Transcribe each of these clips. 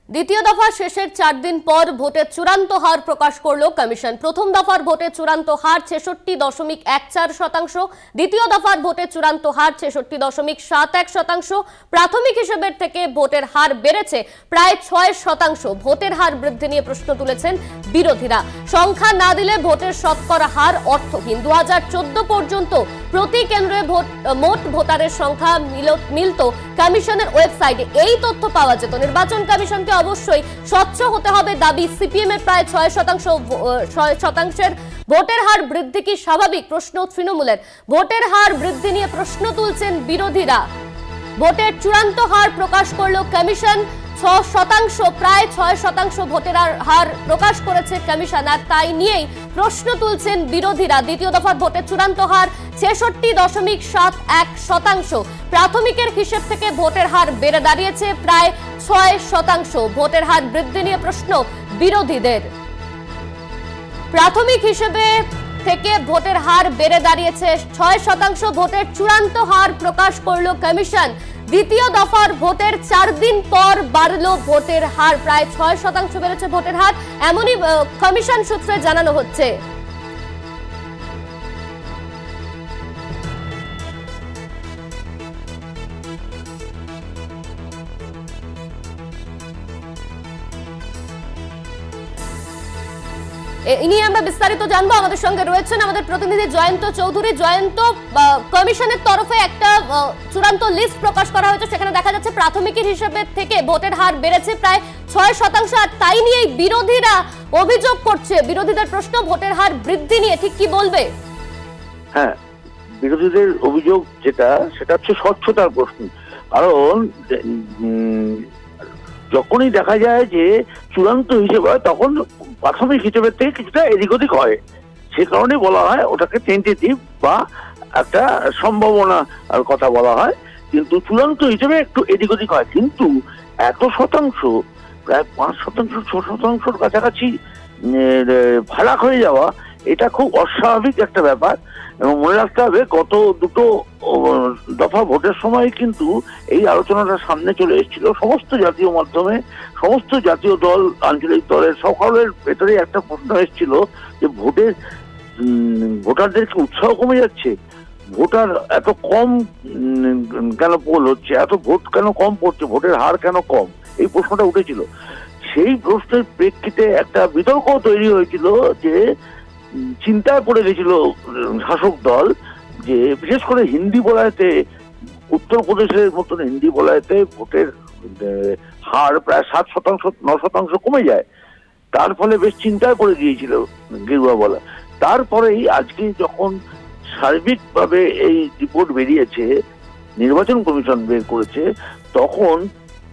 দ্বিতীয় দফা শেষের 4 দিন পর ভোটের চূড়ান্ত হার প্রকাশ করল কমিশন। প্রথম দফার ভোটের চূড়ান্ত হার 66.14%, দ্বিতীয় দফার ভোটের চূড়ান্ত হার 66.71%। প্রাথমিক হিসেবের থেকে ভোটের হার বেড়েছে প্রায় 6%। ভোটের হার বৃদ্ধি নিয়ে প্রশ্ন তুলেছেন বিরোধীরা। সংখ্যা না দিলে ভোটের শতকরা হার অর্থহীন। 2014 পর্যন্ত প্রতি কেন্দ্রে মোট ভোটারের সংখ্যা মিলত কমিশনের ওয়েবসাইটে। এই তথ্য পাওয়া যেত। নির্বাচন কমিশনকে অবশ্যই স্বচ্ছ হতে হবে দাবি সিপিএম এর। প্রায় 6% ভোটের হার বৃদ্ধি কি স্বাভাবিক? প্রশ্ন তৃণমূলের। ভোটের হার বৃদ্ধি নিয়ে প্রশ্ন তুলছেন বিরোধীরা। ভোটের চূড়ান্ত হার প্রকাশ করলো কমিশন। 6%, প্রায় 6% ভোটের হার প্রকাশ করেছে কমিশন, আর তাই নিয়েই প্রশ্ন তুলছেন বিরোধীরা। দ্বিতীয় দফার ভোটের চূড়ান্ত হার 66.71%। প্রাথমিকের হিসেব থেকে ভোটের হার বেড়ে দাঁড়িয়েছে প্রায় 6%। ভোটের হার বৃদ্ধি নিয়ে প্রশ্ন বিরোধীদের। প্রাথমিক হিসেবে থেকে ভোটের হার বেড়ে দাঁড়িয়েছে 6%। ভোটের চূড়ান্ত হার প্রকাশ করলো কমিশন। দ্বিতীয় দফার ভোটের 4 দিন পর বাড়লো ভোটের হার, প্রায় 6% বেড়েছে ভোটের হার, এমনই কমিশন সূত্রে জানানো হচ্ছে। ইনি আমরা বিস্তারিত জানবো। আমাদের সঙ্গে রয়েছেন আমাদের প্রতিনিধি জয়ন্ত চৌধুরী। জয়ন্ত, কমিশনের তরফে একটা চূড়ান্ত লিস্ট প্রকাশ করা হয়েছে, সেখানে দেখা যাচ্ছে প্রাথমিকের হিসেবে থেকে ভোটের হার বেড়েছে প্রায় 6%, আর তাই নিয়েই বিরোধীরা অভিযোগ করছে। বিরোধীদের প্রশ্ন, ভোটের হার বৃদ্ধি নিয়ে ঠিক কি বলবে? হ্যাঁ, বিরোধীদের অভিযোগ সেটা হচ্ছে স্বচ্ছতার প্রশ্ন। কারণ যখনই দেখা যায় যে চূড়ান্ত হিসেবে হয়, তখন প্রাথমিক হিসেবের থেকে কিছুটা এদিক ওদিক হয়। সে কারণে বলা হয় ওটাকে টেন্টেটিভ বা একটা সম্ভাবনা কথা বলা হয়, কিন্তু চূড়ান্ত হিসেবে একটু এদিক ওদিক হয়। কিন্তু এত শতাংশ, প্রায় 5%, 6%-র কাছাকাছি ফারাক হয়ে যাওয়া, এটা খুব অস্বাভাবিক একটা ব্যাপার। এবং মনে রাখতে হবে, গত দুটো দফা ভোটের সময় কিন্তু এই আলোচনাটা সামনে চলে এসেছিল। সমস্ত জাতীয় মাধ্যমে, সমস্ত জাতীয় দল, আঞ্চলিক দলের সকলের ভেতরে একটা প্রশ্ন এসেছিল যে ভোটারদের কি উৎসাহ কমে যাচ্ছে? ভোটার এত কম কেন পোল হচ্ছে? এত ভোট কেন কম পড়ছে? ভোটের হার কেন কম? এই প্রশ্নটা উঠেছিল। সেই প্রশ্নের প্রেক্ষিতে একটা বিতর্ক তৈরি হয়েছিল যে চিন্তায় পড়ে গেছিল শাসক দল, যে বিশেষ করে হিন্দি বলায়তে, উত্তরপ্রদেশের মতন হিন্দি বলায়তে ভোটের হার প্রায় 7%-9% কমে যায়। তার ফলে বেশ চিন্তায় পড়ে গিয়েছিল গেরুয়া বলা। তারপরেই আজকে যখন সার্বিকভাবে এই রিপোর্ট বেরিয়েছে, নির্বাচন কমিশন বের করেছে, তখন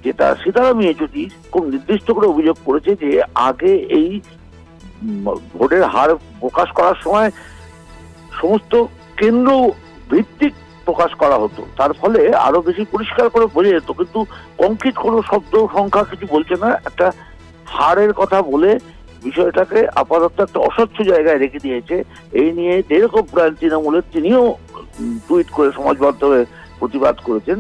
যেটা সীতারাম ইয়েচুরি খুব নির্দিষ্ট করে অভিযোগ করেছে যে আগে এই ভোটের হার প্রকাশ করার সময় সমস্ত কেন্দ্র ভিত্তিক প্রকাশ করা হতো, তার ফলে আরো বেশি পরিষ্কার করে বোঝা যেত। কিন্তু কংক্রিট কোনো শব্দ সংখ্যা কিছু বলছে না, একটা হারের কথা বলে বিষয়টাকে আপাতত একটা অস্বচ্ছ জায়গায় রেখে দিয়েছে। এই নিয়ে যেরকম প্রাণ তৃণমূলের, তিনিও টুইট করে সমাজবদ্ধ হয়ে প্রতিবাদ করেছেন।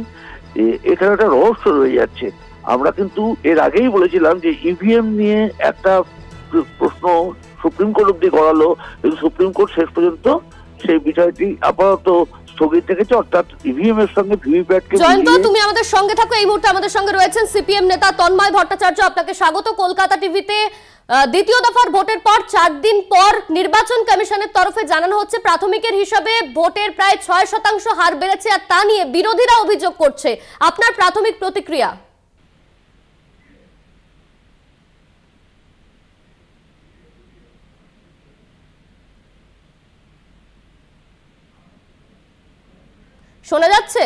এখানে একটা রহস্য রয়ে যাচ্ছে। আমরা কিন্তু এর আগেই বলেছিলাম যে ইভিএম নিয়ে একটা প্রশ্ন সুপ্রিম কোর্ট অব্দি গড়ালো, কিন্তু সুপ্রিম কোর্ট শেষ পর্যন্ত সেই বিষয়টি আপাতত স্থগিত রেখেছে, অর্থাৎ ইভিএম এর সঙ্গে ভিভিপ্যাটকে। জয়ন্ত, তুমি আমাদের সঙ্গে থাকো। এই মুহূর্তে আমাদের সঙ্গে রয়েছেন সিপিএম নেতা তন্ময় ভট্টাচার্য। আপনাকে স্বাগত কলকাতা টিভিতে। দ্বিতীয় দফার ভোটের পর 4 দিন পর নির্বাচন কমিশনের তরফে জানানো হচ্ছে প্রাথমিকের হিসাবে ভোটের প্রায় 6% হার বেড়েছে, আর তা নিয়ে বিরোধীরা অভিযোগ করছে। আপনার প্রাথমিক প্রতিক্রিয়া? শোনা যাচ্ছে?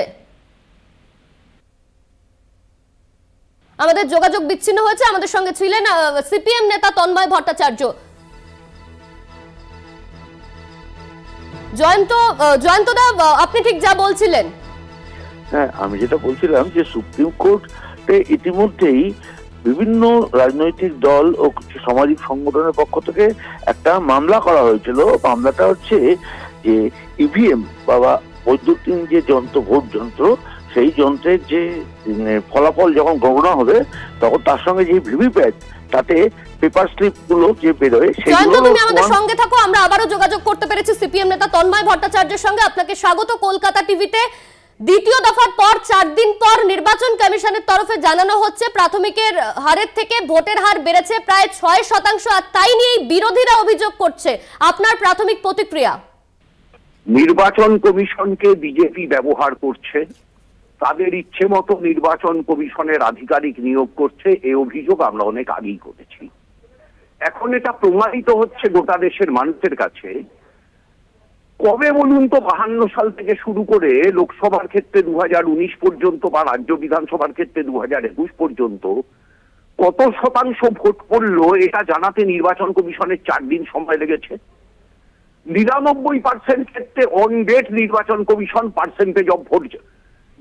আমাদের যোগাযোগ বিচ্ছিন্ন হয়েছে। আমাদের সঙ্গে ছিলেন সিপিএম নেতা তন্ময় ভট্টাচার্য। জয়ন্তদা, আপনি ঠিক যা বলছিলেন। হ্যাঁ, আমি যেটা বলছিলাম যে সুপ্রিম কোর্টে ইতিমধ্যেই বিভিন্ন রাজনৈতিক দল ও কিছু সামাজিক সংগঠনের পক্ষ থেকে একটা মামলা করা হয়েছিল। মামলাটা হচ্ছে যে ইভিএম বা বৈদ্যুতিন যে যন্ত্র, ভোট যন্ত্র, সেই যন্ত্রের যে ফলাফল যখন গণনা হবে তখন তার সঙ্গে যে ভিভিপ্যাট তাতে পেপার স্লিপ গুলো যে বেরোয় সেগুলো তুমি আমাদের সঙ্গে থাকো। আমরা আবারও যোগাযোগ করতে পেরেছি সিপিএম নেতা তন্ময় ভট্টাচার্যের সঙ্গে। আপনাকে স্বাগত কলকাতা টিভিতে। দ্বিতীয় দফার পর 4 দিন পর নির্বাচন কমিশনের তরফে জানানো হচ্ছে প্রাথমিকের হারের থেকে ভোটের হার বেড়েছে প্রায় 6%, আর তাই নিয়ে বিরোধীরা অভিযোগ করছে। আপনার প্রাথমিক প্রতিক্রিয়া? নির্বাচন কমিশনকে বিজেপি ব্যবহার করছে, তাদের ইচ্ছে মতো নির্বাচন কমিশনের আধিকারিক নিয়োগ করছে, এই অভিযোগ আমরা অনেক আগেই করেছি। এখন এটা প্রমাণিত হচ্ছে গোটা দেশের মানুষের কাছে। কবে বলুন তো 52 সাল থেকে শুরু করে লোকসভার ক্ষেত্রে 2019 পর্যন্ত বা রাজ্য বিধানসভার ক্ষেত্রে 2021 পর্যন্ত কত শতাংশ ভোট পড়লো এটা জানাতে নির্বাচন কমিশনের 4 দিন সময় লেগেছে। 99% ক্ষেত্রে অন ডেট নির্বাচন কমিশন পার্সেন্টেজ অফ ভোট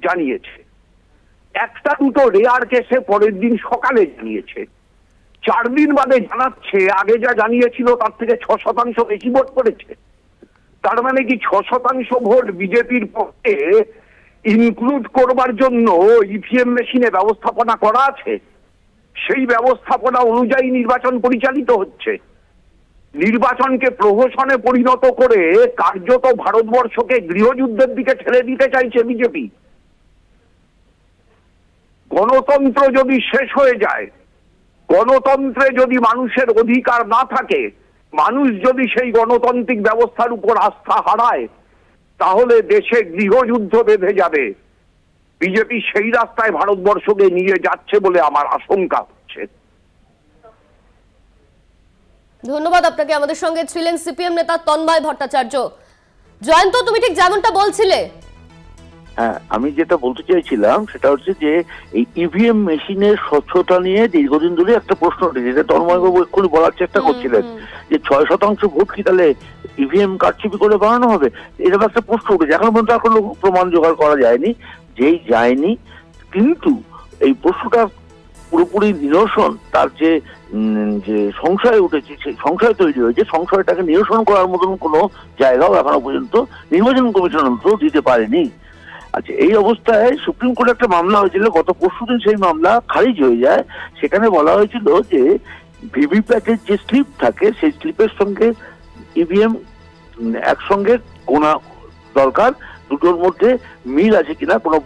জানিয়েছে। একটা দুটো রেয়ার কেসে পরের দিন সকালে জানিয়েছে। 4 দিন বাদে জানাচ্ছে আগে যা জানিয়েছিল তার থেকে 6% বেশি ভোট পড়েছে। তার মানে কি 6% ভোট বিজেপির পক্ষে ইনক্লুড করবার জন্য ইভিএম মেশিনে ব্যবস্থাপনা করা আছে, সেই ব্যবস্থাপনা অনুযায়ী নির্বাচন পরিচালিত হচ্ছে। নির্বাচনকে প্রহসনে পরিণত করে কার্যত ভারতবর্ষকে গৃহযুদ্ধের দিকে ঠেলে দিতে চাইছে বিজেপি। গণতন্ত্র যদি শেষ হয়ে যায়, গণতন্ত্রে যদি মানুষের অধিকার না থাকে, মানুষ যদি সেই গণতান্ত্রিক ব্যবস্থার উপর আস্থা হারায়, তাহলে দেশে গৃহযুদ্ধ বেঁধে যাবে। বিজেপি সেই রাস্তায় ভারতবর্ষকে নিয়ে যাচ্ছে বলে আমার আশঙ্কা হচ্ছে। ধন্যবাদ আপনাকে। আমাদের সঙ্গে ছিলেন সিপিএম নেতা তন্ময় ভট্টাচার্য। জয়ন্ত, তুমি ঠিক যেমনটা বলছিলে। হ্যাঁ, আমি যেটা বলতে চাইছিলাম সেটা হচ্ছে যে এই ইভিএম মেশিনের স্বচ্ছতা নিয়ে দীর্ঘদিন ধরে একটা প্রশ্ন উঠেছে, যেটা তন্ময়বাবু এক্ষুনি বলার চেষ্টা করছিলেন যে 6% ভোট কি তাহলে ইভিএম কারচুপি করে বানানো হবে, এরকম একটা প্রশ্ন উঠেছে। এখন পর্যন্ত কোনো প্রমাণ জোগাড় করা যায়নি, যেই যায়নি। কিন্তু এই প্রশ্নটা পুরোপুরি নিরসন, তার যে সংশয় উঠেছে, সেই সংশয় তৈরি হয়েছে, সংশয়টাকে নিরসন করার মতন কোনো জায়গাও এখনো পর্যন্ত নির্বাচন কমিশন দিতে পারেনি। আচ্ছা, এই অবস্থায় সুপ্রিম কোর্টে একটা মামলা হয়েছিল গত পরশুদিন, সেই মামলা খারিজ হয়ে যায়। সেখানে বলা হয়েছিল যে ভিভিপ্যাটের যে স্লিপ থাকে সেই স্লিপের সঙ্গে ইভিএম একসঙ্গে গোনা দরকার, দুটোর মধ্যে মিল আছে কিনা, কোনো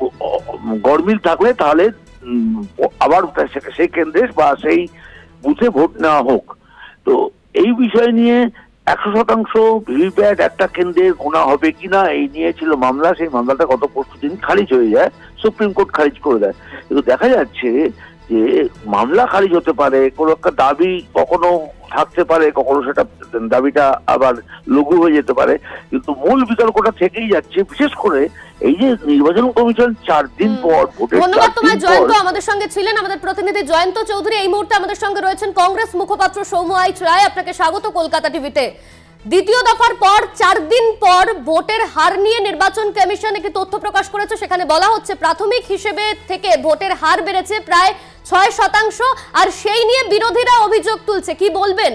গড়মিল থাকলে তাহলে আবার সেই কেন্দ্রে বা সেই বুথে ভোট নেওয়া হোক। তো এই বিষয় নিয়ে 100% ভিভিপ্যাট একটা কেন্দ্রে গোনা হবে কিনা এই নিয়ে ছিল মামলা। সেই মামলাটা গত পরশুদিন খারিজ হয়ে যায়, সুপ্রিম কোর্ট খারিজ করে দেয়। কিন্তু দেখা যাচ্ছে যে মামলা খারিজ হতে পারে, কোনো একটা দাবি কখনো থাকতে পারে, কখনো সেটা দাবিটা আবার লঘু হয়ে যেতে পারে, কিন্তু মূল বিতর্কটা থেকেই যাচ্ছে। বিশেষ করে এই যে নির্বাচন কমিশন 4 দিন পর ভোটের। ধন্যবাদ তোমায় জয়ন্ত। আমাদের সঙ্গে ছিলেন আমাদের প্রতিনিধি জয়ন্ত চৌধুরী। এই মুহূর্তে আমাদের সঙ্গে রয়েছেন কংগ্রেস মুখপাত্র সৌম্য আইচ রায়। আপনাকে স্বাগত কলকাতা টিভিতে। দ্বিতীয় দফার পর 4 দিন পর ভোটের হার নিয়ে নির্বাচন কমিশন একটি তথ্য প্রকাশ করেছে। সেখানে বলা হচ্ছে প্রাথমিক হিসেবে থেকে ভোটের হার বেড়েছে প্রায় 6%, আর সেই নিয়ে বিরোধীরা অভিযোগ তুলছে। কি বলবেন?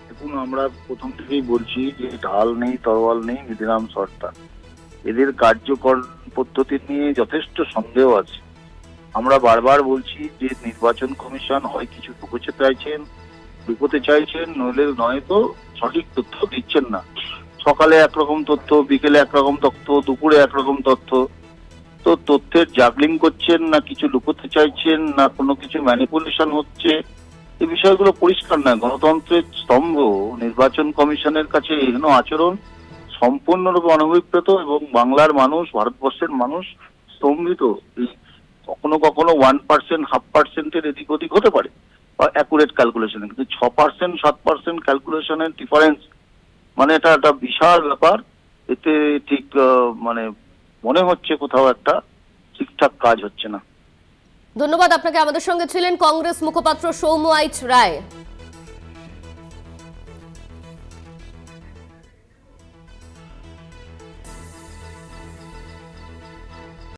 দেখুন, আমরা প্রথম থেকেই বলছি যে ঢাল নেই, তরোয়াল নেই, নিধিরাম সরকার। এদের কার্যকর পদ্ধতি নিয়ে যথেষ্ট সন্দেহ আছে। আমরা বারবার বলছি যে নির্বাচন কমিশন হয় কিছু লুকোতে চাইছেন, নয়তো সঠিক তথ্য দিচ্ছেন না। সকালে একরকম তথ্য, বিকেলে একরকম তথ্য, দুপুরে একরকম তথ্য। তো তথ্যের জাগলিং করছেন, না কিছু লুকোতে চাইছেন, না কোনো কিছু ম্যানিপুলেশন হচ্ছে, এই বিষয়গুলো পরিষ্কার নয়। গণতন্ত্রের স্তম্ভ নির্বাচন কমিশনের কাছে এহেন আচরণ সম্পূর্ণরূপে অনভিপ্রেত, এবং বাংলার মানুষ, ভারতবর্ষের মানুষ স্তম্ভিত। কখনো কখনো 1%, 0.5%-এর এদিক ওদিক হতে পারে বা অ্যাকুরেট ক্যালকুলেশন, কিন্তু 6%, 7% ক্যালকুলেশনের ডিফারেন্স মানে এটা একটা বিশাল ব্যাপার। এতে ঠিক মানে মনে হচ্ছে কোথাও একটা ঠিকঠাক কাজ হচ্ছে না। ধন্যবাদ আপনাকে। আমাদের সঙ্গে ছিলেন কংগ্রেস মুখপাত্র সৌম্য আইচ রায়।